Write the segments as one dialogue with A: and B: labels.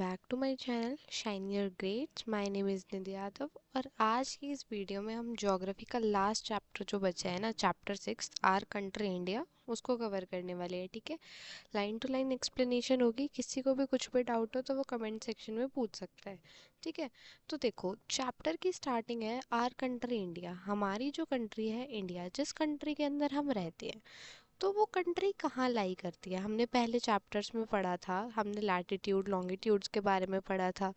A: Back to my channel shine your greats. My name is Nidhi Yadav और आज की इस वीडियो में हम ज्योग्राफी का लास्ट चैप्टर जो बचा है ना, चैप्टर 6 आर कंट्री इंडिया, उसको कवर करने वाले हैं। ठीक है, लाइन टू लाइन एक्सप्लेनेशन होगी। किसी को भी कुछ भी डाउट हो तो वो कमेंट सेक्शन में पूछ सकता है। ठीक है, तो देखो चैप्टर की स्टार्टिंग है आर कंट्री इंडिया। हमारी जो कंट्री है इंडिया, जिस कंट्री के अंदर हम रहते हैं, तो वो कंट्री कहाँ लाई करती है। हमने पहले चैप्टर्स में पढ़ा था, हमने लैटिट्यूड लॉन्गिट्यूड्स के बारे में पढ़ा था।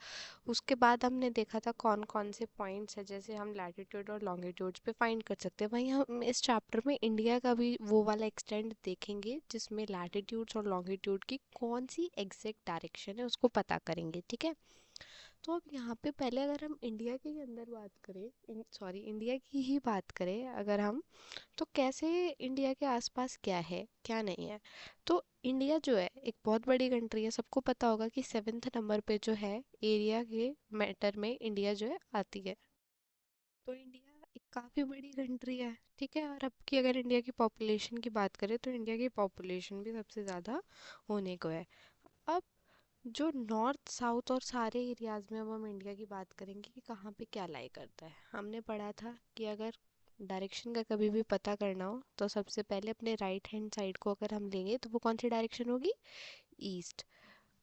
A: उसके बाद हमने देखा था कौन कौन से पॉइंट्स है जैसे हम लैटिट्यूड और लॉन्गिट्यूड्स पे फाइंड कर सकते हैं। वहीं हम इस चैप्टर में इंडिया का भी वो वाला एक्सटेंड देखेंगे जिसमें लैटिट्यूड्स और लॉन्गिट्यूड की कौन सी एग्जैक्ट डायरेक्शन है उसको पता करेंगे। ठीक है, तो अब यहाँ पे पहले अगर हम इंडिया के ही अंदर बात करें, सॉरी इंडिया की ही बात करें अगर हम, तो कैसे इंडिया के आसपास क्या है क्या नहीं है। तो इंडिया जो है एक बहुत बड़ी कंट्री है। सबको पता होगा कि 7th नंबर पे जो है एरिया के मैटर में इंडिया जो है आती है। तो इंडिया एक काफ़ी बड़ी कंट्री है। ठीक है, और अब की अगर इंडिया की पॉपुलेशन की बात करें तो इंडिया की पॉपुलेशन भी सबसे ज़्यादा होने को है। अब जो नॉर्थ साउथ और सारे एरियाज में अब हम इंडिया की बात करेंगे कि कहाँ पे क्या लाई करता है। हमने पढ़ा था कि अगर डायरेक्शन का कभी भी पता करना हो तो सबसे पहले अपने राइट हैंड साइड को अगर हम लेंगे तो वो कौन सी डायरेक्शन होगी, ईस्ट।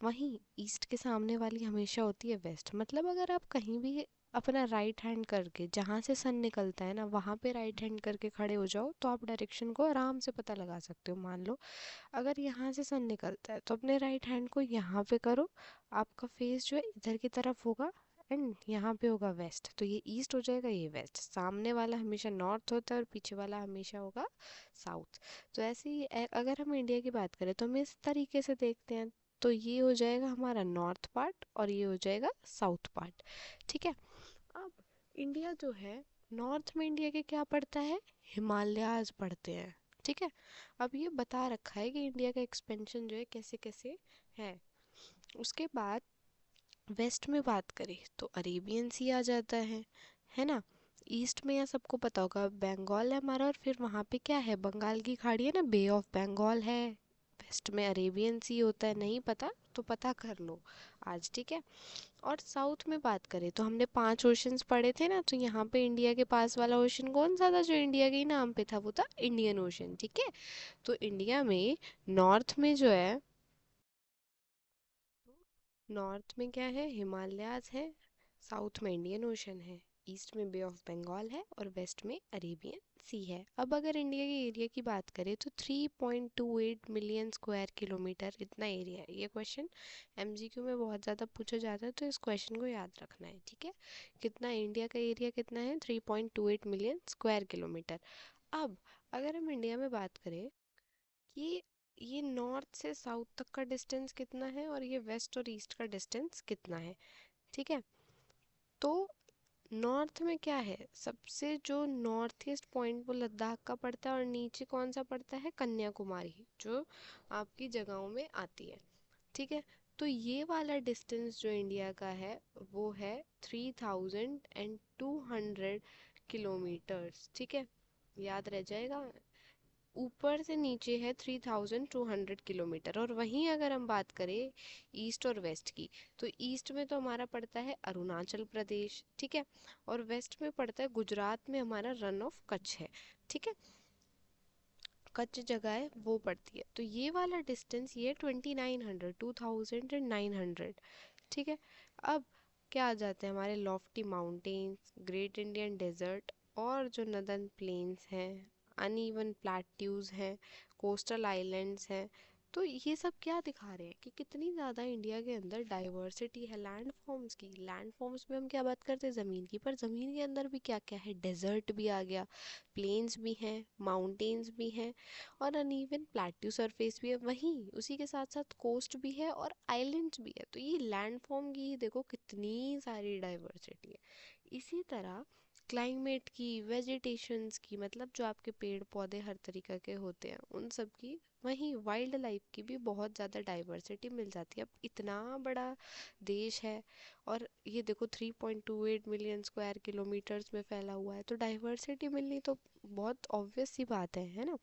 A: वहीं ईस्ट के सामने वाली हमेशा होती है वेस्ट। मतलब अगर आप कहीं भी अपना राइट हैंड करके, जहाँ से सन निकलता है ना वहाँ पे राइट हैंड करके खड़े हो जाओ तो आप डायरेक्शन को आराम से पता लगा सकते हो। मान लो अगर यहाँ से सन निकलता है तो अपने राइट हैंड को यहाँ पे करो, आपका फेस जो है इधर की तरफ होगा एंड यहाँ पे होगा वेस्ट, तो ये ईस्ट हो जाएगा, ये वेस्ट। सामने वाला हमेशा नॉर्थ होता है और पीछे वाला हमेशा होगा साउथ। तो ऐसे ही अगर हम इंडिया की बात करें तो हम इस तरीके से देखते हैं। तो ये हो जाएगा हमारा नॉर्थ पार्ट और ये हो जाएगा साउथ पार्ट। ठीक है, अब इंडिया जो है, नॉर्थ में इंडिया के क्या पड़ता है, हिमालयाज पड़ते हैं। ठीक है, अब ये बता रखा है कि इंडिया का एक्सपेंशन जो है कैसे कैसे है। उसके बाद वेस्ट में बात करें तो अरेबियन सी आ जाता है ना। ईस्ट में यह सबको पता होगा बंगाल है हमारा, और फिर वहाँ पे क्या है, बंगाल की खाड़ी है ना, बे ऑफ बंगाल है। वेस्ट में अरेबियन सी होता है, नहीं पता तो पता कर लो आज। ठीक है, और साउथ में बात करें तो हमने 5 ओशंस पढ़े थे ना, तो यहाँ पे इंडिया के पास वाला ओशन कौन सा था जो इंडिया के ही नाम पे था, वो था इंडियन ओशन। ठीक है, तो इंडिया में नॉर्थ में जो है, नॉर्थ में क्या है, हिमालयाज है, साउथ में इंडियन ओशन है, ईस्ट में बे ऑफ बंगाल है और वेस्ट में अरेबियन सी है। अब अगर इंडिया के एरिया की बात करें तो 3.28 मिलियन स्क्वायर किलोमीटर इतना एरिया है। ये क्वेश्चन एमजीक्यू में बहुत ज़्यादा पूछा जाता है, तो इस क्वेश्चन को याद रखना है। ठीक है, कितना इंडिया का एरिया कितना है, 3.28 मिलियन स्क्वायर किलोमीटर। अब अगर हम इंडिया में बात करें कि ये नॉर्थ से साउथ तक का डिस्टेंस कितना है और ये वेस्ट और ईस्ट का डिस्टेंस कितना है। ठीक है, तो नॉर्थ में क्या है, सबसे जो नॉर्थ ईस्ट पॉइंट वो लद्दाख का पड़ता है और नीचे कौन सा पड़ता है, कन्याकुमारी, जो आपकी जगहों में आती है। ठीक है, तो ये वाला डिस्टेंस जो इंडिया का है वो है 3200 किलोमीटर्स। ठीक है, याद रह जाएगा, ऊपर से नीचे है 3200 किलोमीटर। और वहीं अगर हम बात करें ईस्ट और वेस्ट की, तो ईस्ट में तो हमारा पड़ता है अरुणाचल प्रदेश। ठीक है, और वेस्ट में पड़ता है गुजरात में हमारा रन ऑफ कच्छ है। ठीक है, कच्छ जगह है वो पड़ती है। तो ये वाला डिस्टेंस ये 2900, 2900। ठीक है, अब क्या आ जाते हैं हमारे lofty mountains, great Indian desert और जो नदर्न प्लेन्स हैं, अनइवन प्लेट्यूज हैं, कोस्टल आइलैंड्स हैं। तो ये सब क्या दिखा रहे हैं कि कितनी ज़्यादा इंडिया के अंदर डाइवर्सिटी है लैंड फॉर्म्स की। लैंड फॉर्म्स में हम क्या बात करते हैं, ज़मीन की, पर ज़मीन के अंदर भी क्या क्या है, डेजर्ट भी आ गया, प्लेन्स भी हैं, माउंटेन्स भी हैं और अनइवन प्लेट्यू सरफेस भी है। वहीं उसी के साथ साथ कोस्ट भी है और आइलैंड्स भी है। तो ये लैंड फॉर्म की ही देखो कितनी सारी डाइवर्सिटी है। इसी तरह क्लाइमेट की, वेजिटेशंस की, मतलब जो आपके पेड़ पौधे हर तरीके के होते हैं उन सब की, वहीं वाइल्ड लाइफ की भी बहुत ज़्यादा डाइवर्सिटी मिल जाती है। अब इतना बड़ा देश है और ये देखो 3.28 मिलियन स्क्वायर किलोमीटर्स में फैला हुआ है, तो डाइवर्सिटी मिलनी तो बहुत ऑब्वियस सी बात है ना।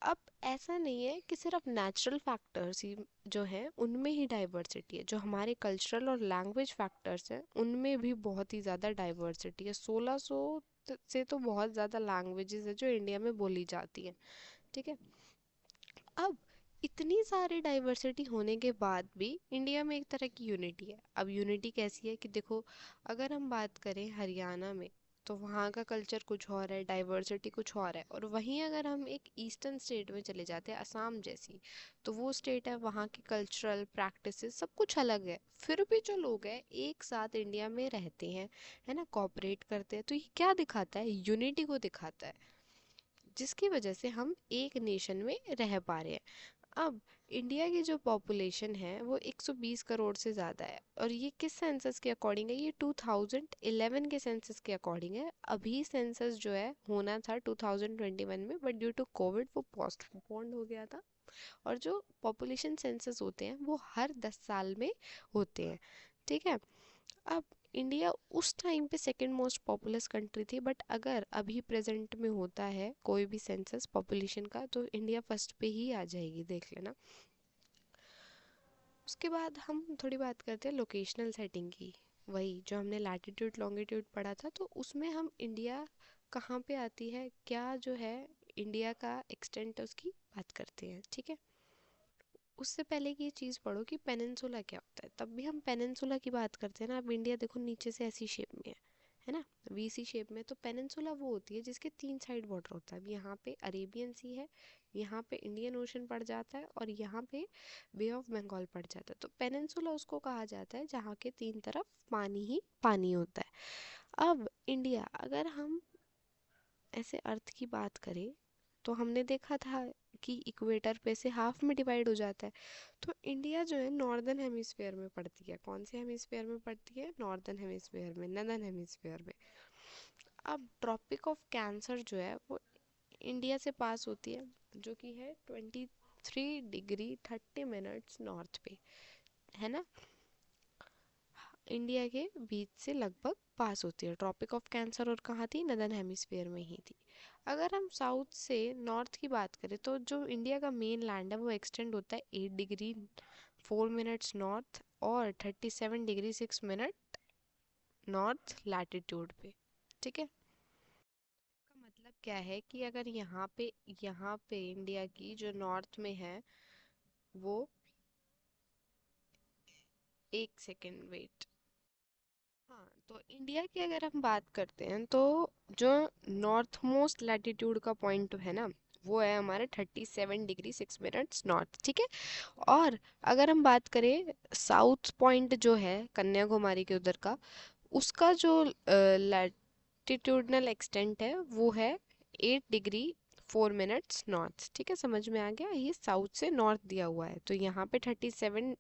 A: अब ऐसा नहीं है कि सिर्फ नेचुरल फैक्टर्स ही जो हैं उनमें ही डाइवर्सिटी है, जो हमारे कल्चरल और लैंग्वेज फैक्टर्स हैं उनमें भी बहुत ही ज़्यादा डाइवर्सिटी है। 1600 से तो बहुत ज़्यादा लैंग्वेजेस है जो इंडिया में बोली जाती हैं। ठीक है। अब इतनी सारी डाइवर्सिटी होने के बाद भी इंडिया में एक तरह की यूनिटी है। अब यूनिटी कैसी है कि देखो, अगर हम बात करें हरियाणा में, तो वहाँ का कल्चर कुछ और है, डाइवर्सिटी कुछ और है। और वहीं अगर हम एक ईस्टर्न स्टेट में चले जाते हैं, असम जैसी, तो वो स्टेट है, वहाँ के कल्चरल प्रैक्टिसेस सब कुछ अलग है। फिर भी जो लोग हैं एक साथ इंडिया में रहते हैं, है ना, कॉपरेट करते हैं, तो ये क्या दिखाता है? यूनिटी को दिखाता है, जिसकी वजह से हम एक नेशन में रह पा रहे हैं। अब इंडिया की जो पॉपुलेशन है वो 120 करोड़ से ज़्यादा है, और ये किस सेंसस के अकॉर्डिंग है? ये 2011 के सेंसस के अकॉर्डिंग है। अभी सेंसस जो है होना था 2021 में, बट ड्यू टू कोविड वो पोस्टपोन्ड हो गया था। और जो पॉपुलेशन सेंसस होते हैं वो हर 10 साल में होते हैं। ठीक है। अब इंडिया उस टाइम पे सेकंड मोस्ट पॉपुलस कंट्री थी, बट अगर अभी प्रेजेंट में होता है कोई भी सेंसस पॉपुलेशन का, तो इंडिया फर्स्ट पे ही आ जाएगी, देख लेना। उसके बाद हम थोड़ी बात करते हैं लोकेशनल सेटिंग की। वही जो हमने लैटिट्यूड लॉन्गिट्यूड पढ़ा था, तो उसमें हम इंडिया कहाँ पे आती है, क्या जो है इंडिया का एक्सटेंट है, उसकी बात करते हैं। ठीक है। उससे पहले की ये चीज़ पढ़ो कि पेनिनसुला क्या होता है, तब भी हम पेनिनसुला की बात करते हैं ना। अब इंडिया देखो नीचे से ऐसी शेप में है ना, वी सी शेप में। तो पेनिनसुला वो होती है जिसके 3 साइड वाटर होता है। अब यहाँ पे अरेबियन सी है, यहाँ पे इंडियन ओशन पड़ जाता है, और यहाँ पे बे ऑफ बंगाल पड़ जाता है। तो पेनिनसुला उसको कहा जाता है जहाँ के 3 तरफ पानी ही पानी होता है। अब इंडिया, अगर हम ऐसे अर्थ की बात करें, तो हमने देखा था कि इक्वेटर पे से हाफ में डिवाइड हो जाता है। तो इंडिया जो है नॉर्दर्न हेमिस्फेयर में पड़ती है। कौन से हेमिस्फेयर में पड़ती है? नॉर्दर्न हेमिस्फेयर में, नदर्न हेमिस्फेयर में। अब ट्रॉपिक ऑफ कैंसर जो है वो इंडिया से पास होती है, जो कि है 23 डिग्री 30 मिनट्स नॉर्थ पे, है ना। इंडिया के बीच से लगभग पास होती है ट्रॉपिक ऑफ कैंसर, और कहाँ थी? नदर्न हेमिस्फेयर में ही थी। अगर हम साउथ से नॉर्थ की बात करें, तो जो इंडिया का मेन लैंड है वो एक्सटेंड होता है 8 डिग्री 4 मिनट्स नॉर्थ और 37 डिग्री 6 मिनट नॉर्थ लैटिट्यूड पे। ठीक है। का मतलब क्या है कि अगर यहाँ पे इंडिया की जो नॉर्थ में है वो, एक सेकेंड वेट। हाँ, तो इंडिया की अगर हम बात करते हैं, तो जो नॉर्थ मोस्ट लैटिट्यूड का पॉइंट है ना, वो है हमारे 37 डिग्री 6 मिनट्स नॉर्थ। ठीक है। और अगर हम बात करें साउथ पॉइंट जो है कन्याकुमारी के उधर का, उसका जो लैटिट्यूडनल एक्सटेंट है वो है 8 डिग्री 4 मिनट्स नॉर्थ। ठीक है, समझ में आ गया? ये साउथ से नॉर्थ दिया हुआ है, तो यहाँ पे 37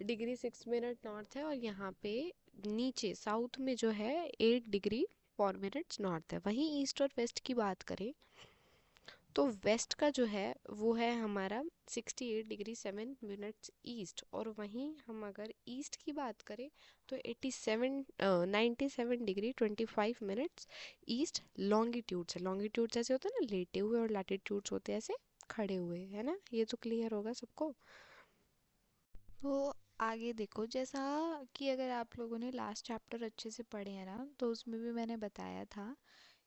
A: डिग्री 6 मिनट नॉर्थ है, और यहाँ पे नीचे साउथ में जो है 8 डिग्री 4 मिनट्स नॉर्थ है। वहीं ईस्ट और वेस्ट की बात करें, तो वेस्ट का जो है वो है हमारा 68 डिग्री 7 मिनट्स ईस्ट, और वहीं हम अगर ईस्ट की बात करें, तो 97 डिग्री 25 मिनट्स ईस्ट लॉन्गिट्यूड से। लॉन्गिट्यूड ऐसे होता है ना, लेटे हुए, और लैटिट्यूड्स होते हैं ऐसे खड़े हुए, है ना। ये तो क्लियर होगा सबको।
B: तो आगे देखो, जैसा कि अगर आप लोगों ने लास्ट चैप्टर अच्छे से पढ़े हैं ना, तो उसमें भी मैंने बताया था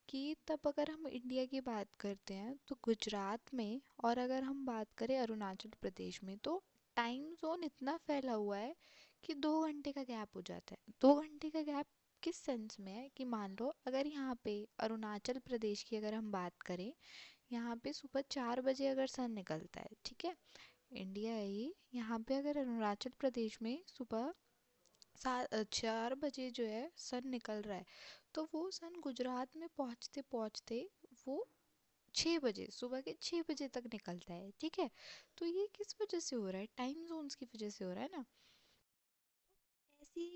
B: कि तब अगर हम इंडिया की बात करते हैं तो गुजरात में, और अगर हम बात करें अरुणाचल प्रदेश में, तो टाइम जोन इतना फैला हुआ है कि 2 घंटे का गैप हो जाता है। 2 घंटे का गैप किस सेंस में है कि मान लो अगर यहाँ पे अरुणाचल प्रदेश की अगर हम बात करें, यहाँ पे सुबह 4 बजे अगर सन निकलता है, ठीक है, इंडिया है ये, यहाँ पे अगर अरुणाचल प्रदेश में सुबह 4 बजे जो है सन निकल रहा है, तो वो सन गुजरात में पहुँचते पहुँचते वो 6 बजे, सुबह के 6 बजे तक निकलता है। ठीक है। तो ये किस वजह से हो रहा है? टाइम जोन्स की वजह से हो रहा है ना। ऐसी,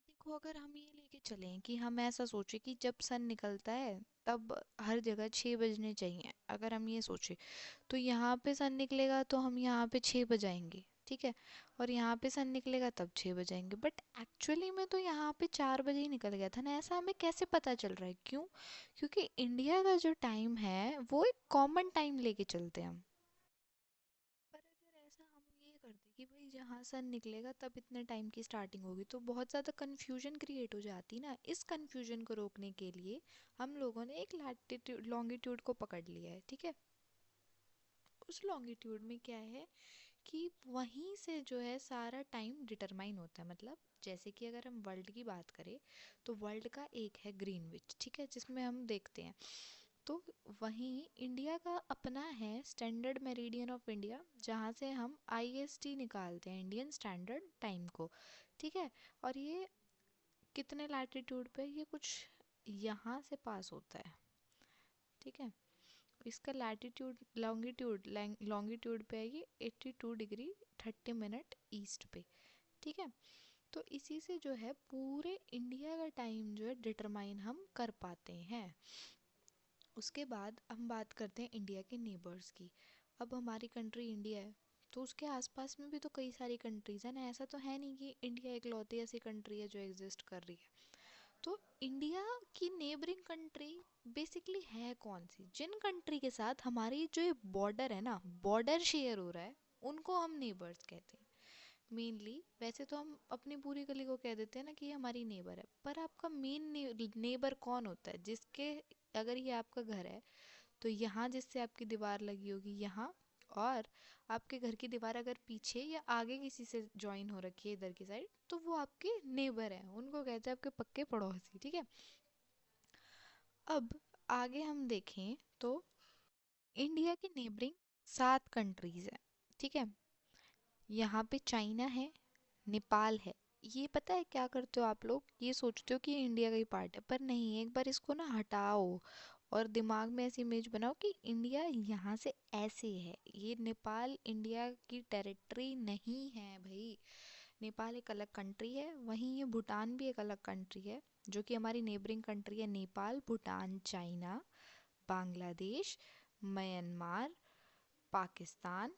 B: देखो, अगर हम ये लेके चलें कि हम ऐसा सोचें कि जब सन निकलता है तब हर जगह 6 बजने चाहिए, अगर हम ये सोचें, तो यहाँ पे सन निकलेगा तो हम यहाँ पे 6 बजाएंगे, ठीक है, और यहाँ पे सन निकलेगा तब 6 बजाएंगे, बट एक्चुअली में तो यहाँ पे 4 बजे ही निकल गया था ना। ऐसा हमें कैसे पता चल रहा है? क्यों? क्योंकि इंडिया का जो टाइम है वो एक कॉमन टाइम लेके चलते हैं हम। यहाँ सन निकलेगा तब इतने टाइम की स्टार्टिंग होगी, तो बहुत ज़्यादा कन्फ्यूजन क्रिएट हो जाती ना। इस कन्फ्यूजन को रोकने के लिए हम लोगों ने एक लैटिट्यूड लॉन्गिट्यूड को पकड़ लिया है, ठीक है। उस लॉन्गिट्यूड में क्या है कि वहीं से जो है सारा टाइम डिटरमाइन होता है। मतलब जैसे कि अगर हम वर्ल्ड की बात करें तो वर्ल्ड का एक है ग्रीनविच, ठीक है, जिसमें हम देखते हैं। तो वहीं इंडिया का अपना है स्टैंडर्ड मेरिडियन ऑफ इंडिया, जहाँ से हम आईएसटी निकालते हैं, इंडियन स्टैंडर्ड टाइम को, ठीक है। और ये कितने लैटिट्यूड पे, ये कुछ यहाँ से पास होता है, ठीक है। इसका लैटिट्यूड लॉन्गिट्यूड पे है ये 82 डिग्री 30 मिनट ईस्ट पे, ठीक है। तो इसी से जो है पूरे इंडिया का टाइम जो है डिटरमाइन हम कर पाते हैं। उसके बाद हम बात करते हैं इंडिया के नेबर्स की। अब हमारी कंट्री इंडिया है, तो उसके आसपास में भी तो कई सारी कंट्रीज़ हैं ना। ऐसा तो है नहीं कि इंडिया इकलौती ऐसी कंट्री है जो एग्जिस्ट कर रही है। तो इंडिया की नेबरिंग कंट्री बेसिकली है कौन सी? जिन कंट्री के साथ हमारी जो बॉर्डर है ना, बॉर्डर शेयर हो रहा है, उनको हम नेबर्स कहते हैं मेनली। वैसे तो हम अपनी पूरी गली को कह देते हैं ना कि ये हमारी नेबर है, पर आपका मेन नेबर कौन होता है? जिसके, अगर ये आपका घर है तो यहाँ जिससे आपकी दीवार लगी होगी यहाँ, और आपके घर की दीवार अगर पीछे या आगे किसी से ज्वाइन हो रखी है इधर की साइड, तो वो आपके नेबर हैं, उनको कहते हैं आपके पक्के पड़ोसी, ठीक है। अब आगे हम देखें तो इंडिया की नेबरिंग 7 कंट्रीज है, ठीक है। यहाँ पे चाइना है, नेपाल है। ये पता है क्या करते हो आप लोग, ये सोचते हो कि ये इंडिया का ही पार्ट है, पर नहीं। एक बार इसको ना हटाओ और दिमाग में ऐसी इमेज बनाओ कि इंडिया यहाँ से ऐसे है। ये नेपाल इंडिया की टेरिटरी नहीं है भाई। नेपाल एक अलग कंट्री है, वहीं ये भूटान भी एक अलग कंट्री है, जो कि हमारी नेबरिंग कंट्री है। Nepal, Bhutan, China, Bangladesh, Myanmar, Pakistan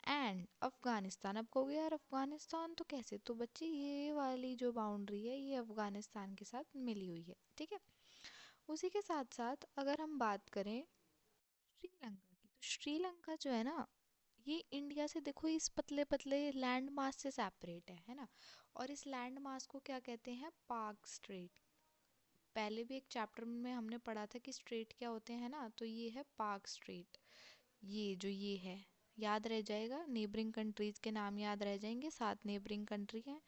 B: and Afghanistan. अब कहोगे यार अफगानिस्तान तो कैसे, तो बच्चे ये वाली जो बाउंड्री है ये अफगानिस्तान के साथ मिली हुई है, ठीक है। उसी के साथ साथ अगर हम बात करें श्रीलंका की, तो श्रीलंका जो है ना, ये इंडिया से देखो इस पतले पतले लैंड मास से सेपरेट है ना। और इस लैंड मास को क्या कहते हैं? Park straight. पहले भी एक चैप्टर में हमने पढ़ा था कि स्ट्रेट क्या होते हैं ना, तो ये है पार्क स्ट्रेट। ये जो ये है, याद रह जाएगा, नेबरिंग कंट्रीज के नाम याद रह जाएंगे। 7 नेबरिंग कंट्री हैं,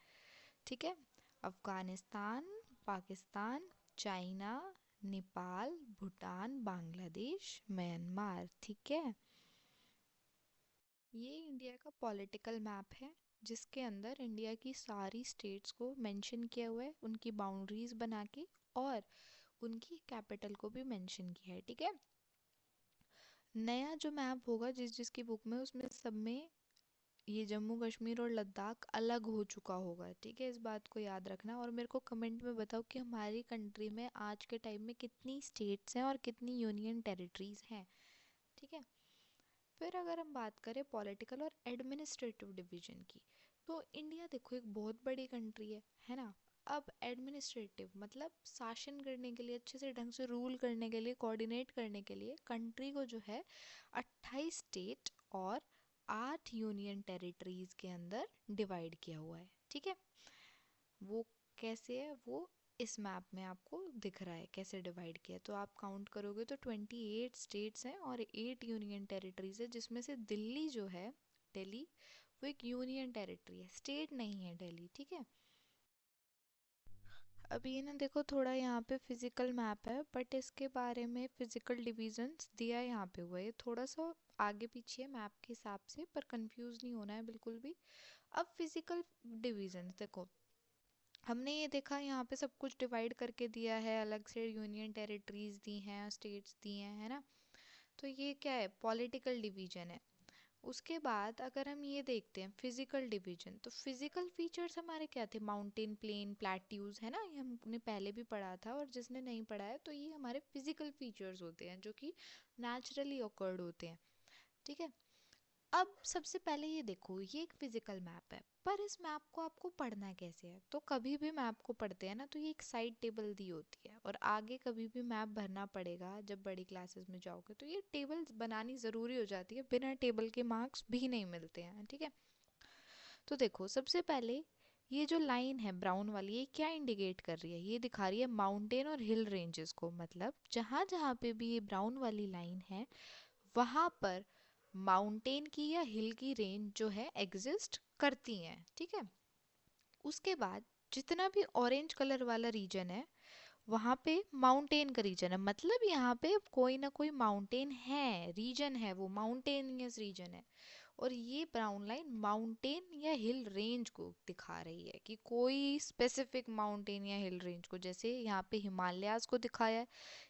B: ठीक है। अफगानिस्तान, पाकिस्तान, चाइना, नेपाल, भूटान, बांग्लादेश, म्यांमार, ठीक है। ये इंडिया का पॉलिटिकल मैप है, जिसके अंदर इंडिया की सारी स्टेट्स को मेंशन किया हुआ है, उनकी बाउंड्रीज बना के, और उनकी कैपिटल को भी मेंशन किया है, ठीक है। नया जो मैप होगा जिस जिसकी बुक में, उसमें सब में ये जम्मू कश्मीर और लद्दाख अलग हो चुका होगा, ठीक है। इस बात को याद रखना, और मेरे को कमेंट में बताओ कि हमारी कंट्री में आज के टाइम में कितनी स्टेट्स हैं और कितनी यूनियन टेरिटरीज हैं, ठीक है। फिर अगर हम बात करें पॉलिटिकल और एडमिनिस्ट्रेटिव डिवीजन की, तो इंडिया देखो एक बहुत बड़ी कंट्री है ना। अब एडमिनिस्ट्रेटिव मतलब शासन करने के लिए, अच्छे से ढंग से रूल करने के लिए, कोऑर्डिनेट करने के लिए कंट्री को जो है 28 स्टेट और 8 यूनियन टेरिटरीज के अंदर डिवाइड किया हुआ है, ठीक है। वो कैसे है, वो इस मैप में आपको दिख रहा है कैसे डिवाइड किया है। तो आप काउंट करोगे तो 28 स्टेट्स हैं और 8 यूनियन टेरिटरीज है, जिसमें से दिल्ली जो है, दिल्ली, वो एक यूनियन टेरिटरी है, स्टेट नहीं है दिल्ली, ठीक है। अब ये ना देखो, थोड़ा यहाँ पे फिजिकल मैप है, बट इसके बारे में फिजिकल डिविजन्स दिया है यहाँ पे हुआ है, थोड़ा सा आगे पीछे है मैप के हिसाब से, पर कंफ्यूज नहीं होना है बिल्कुल भी। अब फिजिकल डिविजन्स देखो, हमने ये देखा यहाँ पे सब कुछ डिवाइड करके दिया है, अलग से यूनियन टेरिटरीज दी हैं, स्टेट्स दी हैं, है ना। तो ये क्या है? पॉलिटिकल डिवीजन है। उसके बाद अगर हम ये देखते हैं फिजिकल डिवीजन, तो फिजिकल फीचर्स हमारे क्या थे? माउंटेन, प्लेन, प्लेट्यूज, है ना, ये हमने पहले भी पढ़ा था। और जिसने नहीं पढ़ा है तो ये हमारे फिजिकल फीचर्स होते हैं जो कि नेचुरली ऑकर्ड होते हैं, ठीक है। अब सबसे पहले ये देखो, ये एक फिजिकल मैप है, पर इस मैप को आपको पढ़ना कैसे है? तो कभी भी मैप को पढ़ते हैं ना, तो ये एक साइड टेबल दी होती है, और आगे कभी भी मैप भरना पड़ेगा जब बड़ी क्लासेस में जाओगे, तो ये टेबल बनानी ज़रूरी हो जाती है, बिना टेबल के मार्क्स भी नहीं मिलते हैं, ठीक है। तो देखो सबसे पहले ये जो लाइन है ब्राउन वाली, ये क्या इंडिकेट कर रही है? ये दिखा रही है माउंटेन और हिल रेंजेस को। मतलब जहाँ जहाँ पे भी ये ब्राउन वाली लाइन है वहाँ पर माउंटेन की या हिल की रेंज जो है एग्जिस्ट करती हैं, ठीक है। उसके बाद जितना भी ऑरेंज कलर वाला रीजन है वहाँ पे माउंटेन का रीजन है, मतलब यहाँ पे कोई ना कोई माउंटेन है, रीजन है, वो माउंटेनियस रीजन है। और ये ब्राउन लाइन माउंटेन या हिल रेंज को दिखा रही है कि कोई स्पेसिफिक माउंटेन या हिल रेंज को, जैसे यहाँ पे हिमालयाज को दिखाया है,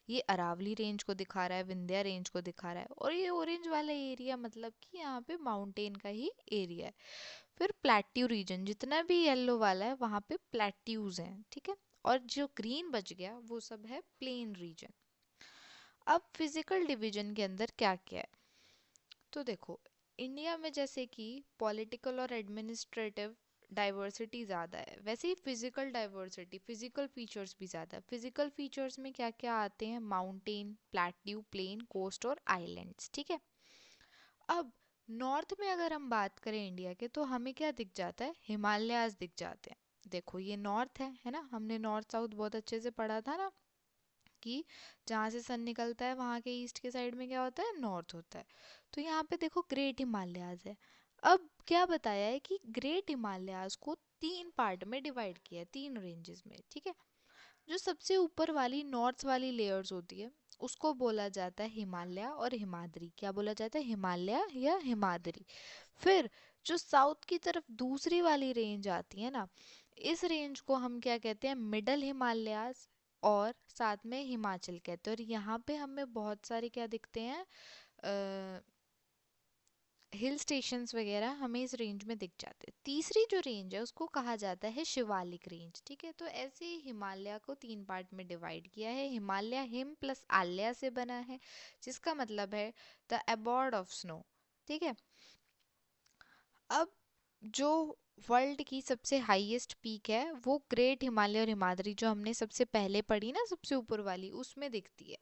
B: ये अरावली रेंज को दिखा रहा है, विंध्या रेंज को दिखा रहा है। और ये ऑरेंज वाला एरिया मतलब कि यहाँ पे माउंटेन का ही एरिया है। फिर प्लेट्यू रीजन, जितना भी येलो वाला है वहाँ पे प्लेट्यूज हैं, ठीक है। और जो ग्रीन बच गया वो सब है प्लेन रीजन। अब फिजिकल डिवीजन के अंदर क्या क्या है, तो देखो इंडिया में जैसे कि पॉलिटिकल और एडमिनिस्ट्रेटिव डाइवर्सिटी ज़्यादा है, वैसे ही फिजिकल डाइवर्सिटी, फिजिकल फीचर्स भी ज़्यादा है। फिजिकल फीचर्स में क्या क्या आते हैं? माउंटेन, प्लेट्यू, प्लेन, कोस्ट और आइलैंड्स, ठीक है। अब नॉर्थ में अगर हम बात करें इंडिया के, तो हमें क्या दिख जाता है? हिमालयाज दिख जाते हैं। देखो ये नॉर्थ है ना, हमने नॉर्थ साउथ बहुत अच्छे से पढ़ा था ना, कि जहाँ से सन निकलता है वहाँ के ईस्ट के साइड में क्या होता है? नॉर्थ होता है। तो यहाँ पे देखो ग्रेट हिमालयाज है। अब क्या बताया है कि ग्रेट हिमालयाज को तीन पार्ट में डिवाइड किया है, तीन रेंजेस में, ठीक है। जो सबसे ऊपर वाली नॉर्थ वाली लेयर्स होती है उसको बोला जाता है हिमालय और हिमाद्री। क्या बोला जाता है? हिमालय या हिमाद्री। फिर जो साउथ की तरफ दूसरी वाली रेंज आती है ना, इस रेंज को हम क्या कहते हैं? मिडल हिमालयाज, और साथ में हिमाचल कहते हैं। और यहाँ पे हमें बहुत सारे क्या दिखते हैं? हिल स्टेशंस वगैरह हमें इस रेंज में दिख जाते हैं। तीसरी जो रेंज है उसको कहा जाता है शिवालिक रेंज, ठीक है। तो ऐसे ही हिमालय को तीन पार्ट में डिवाइड किया है। हिमालय हिम प्लस आल्या से बना है, जिसका मतलब है द अबॉर्ड ऑफ स्नो, ठीक है। अब जो वर्ल्ड की सबसे हाईएस्ट पीक है वो ग्रेट हिमालय और हिमाद्री, जो हमने सबसे पहले पढ़ी ना सबसे ऊपर वाली, उसमें दिखती है।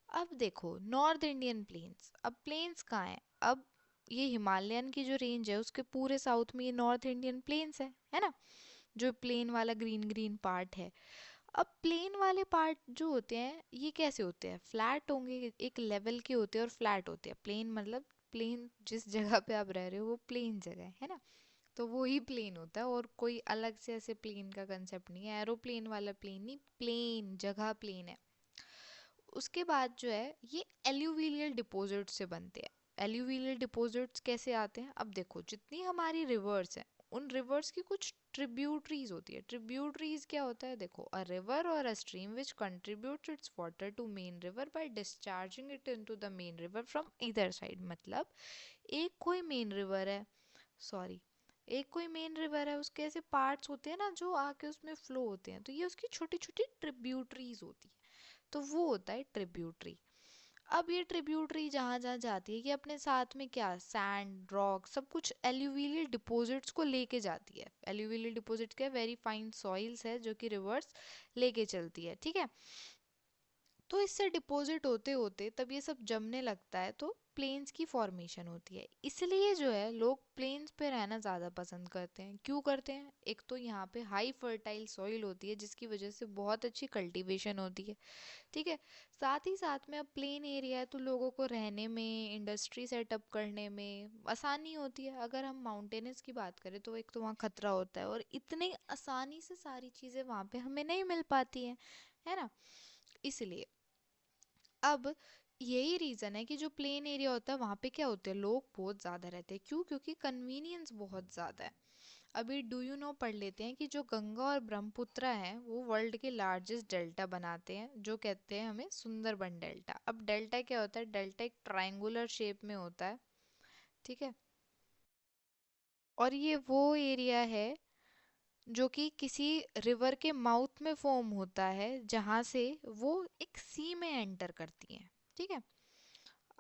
B: अब देखो नॉर्थ इंडियन प्लेन्स, अब प्लेन्स कहाँ हैं? अब ये हिमालयन की जो रेंज है उसके पूरे साउथ में ये नॉर्थ इंडियन प्लेन्स है ना, जो प्लेन वाला ग्रीन ग्रीन पार्ट है। अब प्लेन वाले पार्ट जो होते हैं ये कैसे होते हैं? फ्लैट होंगे, एक लेवल के होते हैं और फ्लैट होते हैं। प्लेन मतलब प्लेन, जिस जगह पे आप रह रहे हो वो प्लेन जगह है ना, तो वो ही प्लेन होता है। और कोई अलग से ऐसे प्लेन का कंसेप्ट नहीं है, एरोप्लेन वाला प्लेन नहीं, प्लेन जगह प्लेन है। उसके बाद जो है ये एल्यूवियल डिपॉजिट से बनते हैं। एल्यूवियल डिपॉजिट्स कैसे आते हैं? अब देखो जितनी हमारी रिवर्स हैं उन रिवर्स की कुछ ट्रिब्यूटरीज होती है। ट्रिब्यूटरीज क्या होता है? देखो अ रिवर और a stream which contributes its water to main river by discharging it into the main river from either side. मतलब एक कोई मेन रिवर है, सॉरी, एक कोई मेन रिवर है, उसके ऐसे पार्ट्स होते हैं ना जो आके उसमें फ्लो होते हैं, तो ये उसकी छोटी छोटी ट्रिब्यूटरीज होती है, तो वो होता है ट्रिब्यूटरी। अब ये ट्रिब्यूटरी जहाँ जहाँ जाती है ये अपने साथ में क्या, सैंड, रॉक, सब कुछ एल्यूवियल डिपॉजिट्स को लेके जाती है। एल्यूवियल डिपॉजिट क्या? वेरी फाइन सॉइल्स है जो कि रिवर्स लेके चलती है, ठीक है। तो इससे डिपॉजिट होते होते तब ये सब जमने लगता है, तो प्लेन्स की फॉर्मेशन होती है। इसलिए जो है लोग प्लेन्स पे रहना ज़्यादा पसंद करते हैं। क्यों करते हैं? एक तो यहाँ पे हाई फर्टाइल सॉइल होती है जिसकी वजह से बहुत अच्छी कल्टीवेशन होती है, ठीक है। साथ ही साथ में अब प्लेन एरिया है तो लोगों को रहने में, इंडस्ट्री सेटअप करने में आसानी होती है। अगर हम माउंटेनस की बात करें तो एक तो वहाँ खतरा होता है और इतने आसानी से सारी चीज़ें वहाँ पे हमें नहीं मिल पाती हैं, है ना। इसलिए अब यही रीज़न है कि जो प्लेन एरिया होता है वहाँ पे क्या होते हैं? लोग बहुत ज़्यादा रहते हैं। क्यों? क्योंकि कन्वीनियंस बहुत ज़्यादा है। अभी डू यू नो पढ़ लेते हैं कि जो गंगा और ब्रह्मपुत्र हैं वो वर्ल्ड के लार्जेस्ट डेल्टा बनाते हैं, जो कहते हैं हमें सुंदरबन डेल्टा। अब डेल्टा क्या होता है? डेल्टा एक ट्रायंगुलर शेप में होता है, ठीक है। और ये वो एरिया है जो कि किसी रिवर के माउथ में फॉर्म होता है जहाँ से वो एक सी में एंटर करती हैं, ठीक है।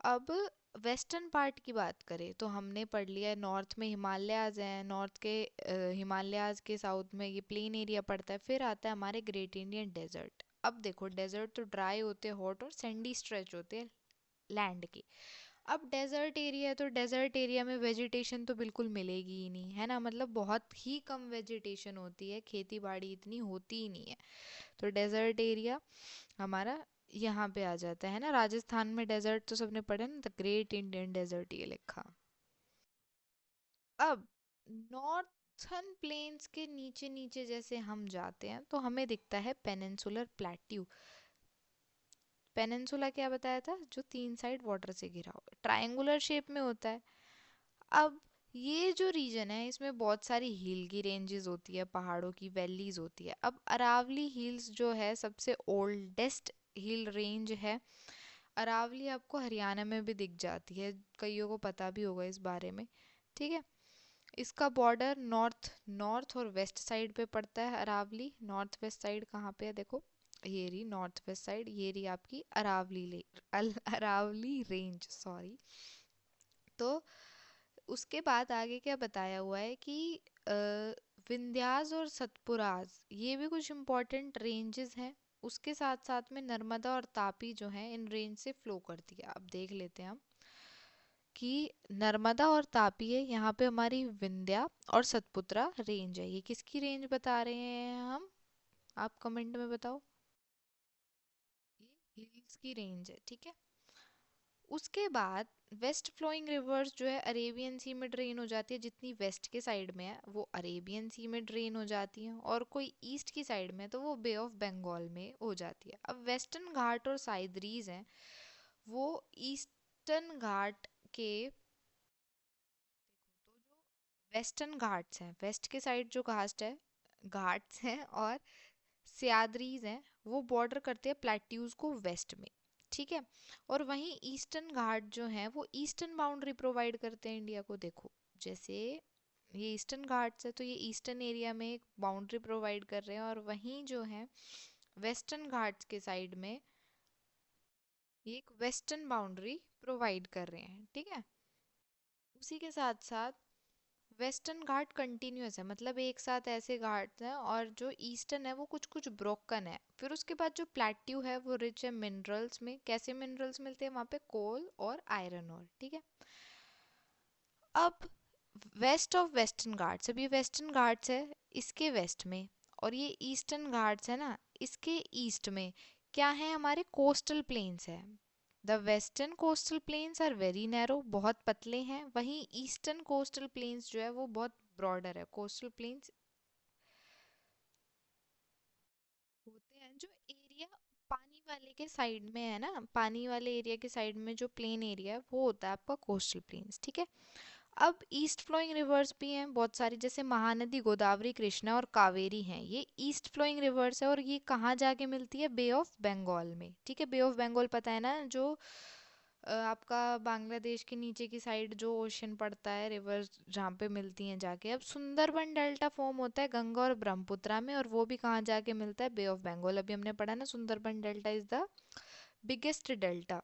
B: अब वेस्टर्न पार्ट की बात करें तो हमने पढ़ लिया है नॉर्थ में हिमालयाज हैं, नॉर्थ के हिमालयाज के साउथ में ये प्लेन एरिया पड़ता है। फिर आता है हमारे ग्रेट इंडियन डेजर्ट। अब देखो डेजर्ट तो ड्राई होते हैं, हॉट और सैंडी स्ट्रेच होते हैं लैंड के। अब डेजर्ट एरिया है तो डेजर्ट एरिया में वेजिटेशन तो बिल्कुल मिलेगी ही नहीं, है ना, मतलब बहुत ही कम वेजिटेशन होती है, खेती बाड़ी इतनी होती ही नहीं है। तो डेजर्ट एरिया हमारा यहाँ पे आ जाता है ना। राजस्थान में डेजर्ट तो सबने पढ़ा ना, द ग्रेट इंडियन डेजर्ट ये लिखा। अब नॉर्थन प्लेन्स के नीचे नीचे जैसे हम जाते हैं तो हमें दिखता है पेनिनसुलर प्लेट्यू। पेनिनसुला क्या बताया था, जो तीन साइड वाटर से घिरा हो, ट्रायंगुलर शेप में होता है। अब ये जो रीजन है इसमें बहुत सारी हिल की रेंजेस होती है, पहाड़ों की वैलीज होती है। अब अरावली हिल्स जो है सबसे ओल्डेस्ट हिल रेंज है। अरावली आपको हरियाणा में भी दिख जाती है, कईयों को पता भी होगा इस बारे में, ठीक है। इसका बॉर्डर नॉर्थ नॉर्थ और वेस्ट साइड पे पड़ता है। अरावली नॉर्थ वेस्ट साइड कहाँ पे है देखो, ये रही नॉर्थ वेस्ट साइड, ये रही आपकी अरावली रेंज, सॉरी। तो उसके बाद आगे क्या बताया हुआ है कि अ, विंध्यास और सतपुरास ये भी कुछ इम्पोर्टेंट रेंजेस हैं। उसके साथ साथ में नर्मदा और तापी जो है इन रेंज से फ्लो करती है। अब देख लेते हैं हम कि नर्मदा और तापी है, यहाँ पे हमारी विंध्या और सतपुत्रा रेंज है। ये किसकी रेंज बता रहे हैं हम, आप कमेंट में बताओ। ये हिल्स की रेंज है, ठीक है। उसके बाद वेस्ट फ्लोइंग रिवर्स जो है अरेबियन सी में ड्रेन हो जाती है, जितनी वेस्ट के साइड में है वो अरेबियन सी में ड्रेन हो जाती हैं, और कोई ईस्ट की साइड में है तो वो बे ऑफ बंगाल में हो जाती है। अब वेस्टर्न घाट और साइद्रीज हैं, वो ईस्टर्न घाट के, तो जो वेस्टर्न घाट्स हैं, वेस्ट के साइड जो घाट है, घाट्स हैं, और सह्याद्रीज हैं, वो बॉर्डर करते हैं प्लेट्यूज को वेस्ट में, ठीक है। और वहीं ईस्टर्न घाट जो हैं वो ईस्टर्न बाउंड्री प्रोवाइड करते हैं इंडिया को। देखो जैसे ये ईस्टर्न घाट्स है तो ये ईस्टर्न एरिया में एक बाउंड्री प्रोवाइड कर रहे हैं, और वहीं जो है वेस्टर्न घाट्स के साइड में ये एक वेस्टर्न बाउंड्री प्रोवाइड कर रहे हैं, ठीक है। उसी के साथ साथ वेस्टर्न घाट कंटिन्यूअस है, मतलब एक साथ ऐसे घाट हैं, और जो ईस्टर्न है वो कुछ कुछ ब्रोकन है। फिर उसके बाद जो प्लेट्यू है वो रिच है मिनरल्स में। कैसे मिनरल्स मिलते हैं वहाँ पे, कोल और आयरन और, ठीक है। अब वेस्ट ऑफ वेस्टर्न घाट्स, अब ये वेस्टर्न घाट्स है इसके वेस्ट में, और ये ईस्टर्न घाट्स है ना इसके ईस्ट में, क्या है हमारे कोस्टल प्लेन्स है। The western coastal plains are very narrow, बहुत पतले हैं, वहीं ईस्टर्न कोस्टल प्लेन्स जो है वो बहुत ब्रॉडर है। कोस्टल प्लेन्स होते हैं जो एरिया पानी वाले के साइड में है ना, पानी वाले एरिया के साइड में जो प्लेन एरिया है वो होता है आपका कोस्टल प्लेन्स, ठीक है। अब ईस्ट फ्लोइंग रिवर्स भी हैं बहुत सारी, जैसे महानदी, गोदावरी, कृष्णा और कावेरी हैं, ये ईस्ट फ्लोइंग रिवर्स है, और ये कहाँ जाके मिलती है, बे ऑफ बंगाल में, ठीक है। बे ऑफ बंगाल पता है ना, जो आपका बांग्लादेश के नीचे की साइड जो ओशन पड़ता है, रिवर्स जहाँ पे मिलती हैं जाके। अब सुंदरबन डेल्टा फॉर्म होता है गंगा और ब्रह्मपुत्रा में, और वो भी कहाँ जाके मिलता है, बे ऑफ बंगाल। अभी हमने पढ़ा ना, Sundarban delta is the biggest delta.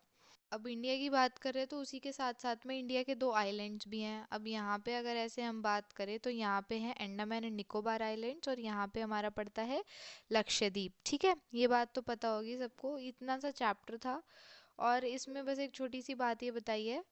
B: अब इंडिया की बात करें तो उसी के साथ साथ में इंडिया के दो आइलैंड्स भी हैं। अब यहाँ पे अगर ऐसे हम बात करें तो यहाँ पे है अंडमान एंड निकोबार आइलैंड्स, और यहाँ पे हमारा पड़ता है लक्षद्वीप, ठीक है। ये बात तो पता होगी सबको, इतना सा चैप्टर था। और इसमें बस एक छोटी सी बात ये बताइए,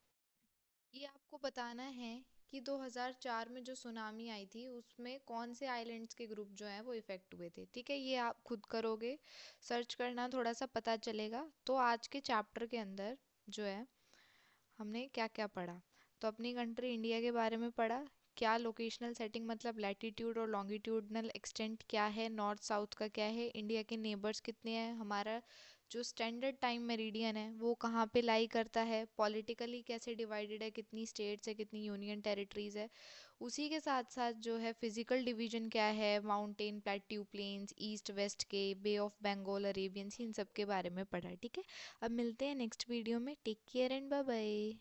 B: ये आपको बताना है कि 2004 में जो सुनामी आई थी उसमें कौन से आइलैंड्स के ग्रुप जो हैं वो इफेक्ट हुए थे, ठीक है। ये आप खुद करोगे, सर्च करना, थोड़ा सा पता चलेगा। तो आज के चैप्टर के अंदर जो है हमने क्या क्या पढ़ा, तो अपनी कंट्री इंडिया के बारे में पढ़ा, क्या लोकेशनल सेटिंग मतलब लैटिट्यूड और लॉन्गिट्यूडनल एक्सटेंट क्या है, नॉर्थ साउथ का क्या है, इंडिया के नेबर्स कितने हैं, हमारा जो स्टैंडर्ड टाइम मेरिडियन है वो कहाँ पे लाई करता है, पॉलिटिकली कैसे डिवाइडेड है, कितनी स्टेट्स है, कितनी यूनियन टेरिटरीज है। उसी के साथ साथ जो है फिजिकल डिवीजन क्या है, mountain, plateau, plains, east west के, Bay of Bengal, Arabian Sea, इन सब के बारे में पढ़ा, ठीक है। अब मिलते हैं नेक्स्ट वीडियो में, take care and bye bye.